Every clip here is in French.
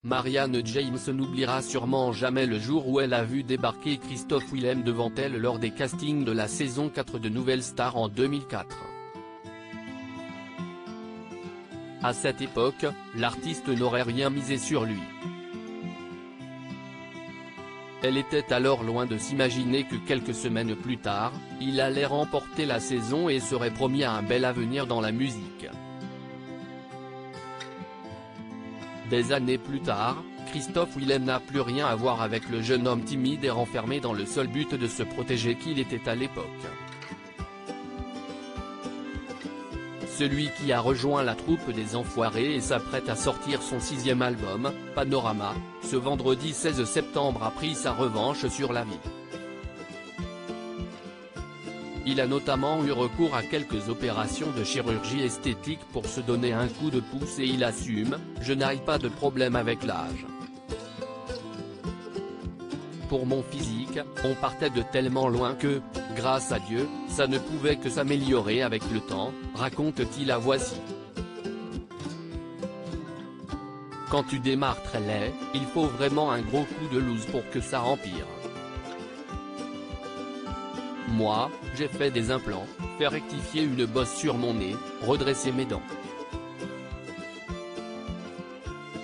Marianne James n'oubliera sûrement jamais le jour où elle a vu débarquer Christophe Willem devant elle lors des castings de la saison 4 de Nouvelle Star en 2004. À cette époque, l'artiste n'aurait rien misé sur lui. Elle était alors loin de s'imaginer que quelques semaines plus tard, il allait remporter la saison et serait promis à un bel avenir dans la musique. Des années plus tard, Christophe Willem n'a plus rien à voir avec le jeune homme timide et renfermé dans le seul but de se protéger qu'il était à l'époque. Celui qui a rejoint la troupe des Enfoirés et s'apprête à sortir son 6e album, Panorama, ce vendredi 16 septembre a pris sa revanche sur la vie. Il a notamment eu recours à quelques opérations de chirurgie esthétique pour se donner un coup de pouce et il assume « Je n'ai pas de problème avec l'âge. Pour mon physique, on partait de tellement loin que, grâce à Dieu, ça ne pouvait que s'améliorer avec le temps », raconte-t-il à Voici. Quand tu démarres très laid, il faut vraiment un gros coup de loose pour que ça empire. Moi, j'ai fait des implants, fait rectifier une bosse sur mon nez, redresser mes dents.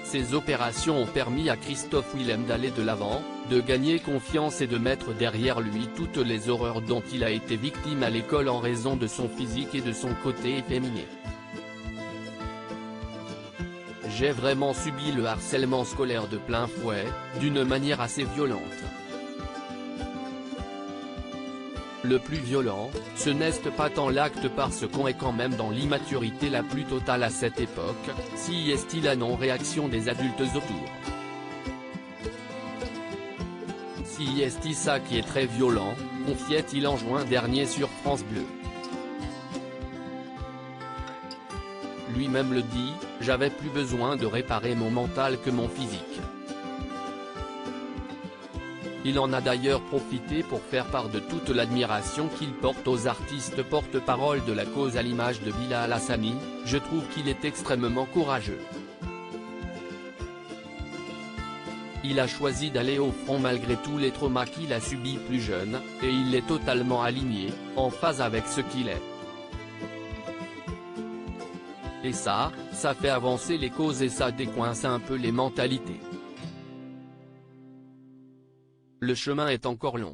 Ces opérations ont permis à Christophe Willem d'aller de l'avant, de gagner confiance et de mettre derrière lui toutes les horreurs dont il a été victime à l'école en raison de son physique et de son côté efféminé. J'ai vraiment subi le harcèlement scolaire de plein fouet, d'une manière assez violente. Le plus violent, ce n'est pas tant l'acte parce qu'on est quand même dans l'immaturité la plus totale à cette époque, si est-il la non-réaction des adultes autour. Si est ça qui est très violent, confiait-il en juin dernier sur France Bleu. Lui-même le dit, j'avais plus besoin de réparer mon mental que mon physique. Il en a d'ailleurs profité pour faire part de toute l'admiration qu'il porte aux artistes porte-parole de la cause à l'image de Bilal Hassani, je trouve qu'il est extrêmement courageux. Il a choisi d'aller au front malgré tous les traumas qu'il a subis plus jeune, et il est totalement aligné, en phase avec ce qu'il est. Et ça fait avancer les causes et ça décoince un peu les mentalités. Le chemin est encore long.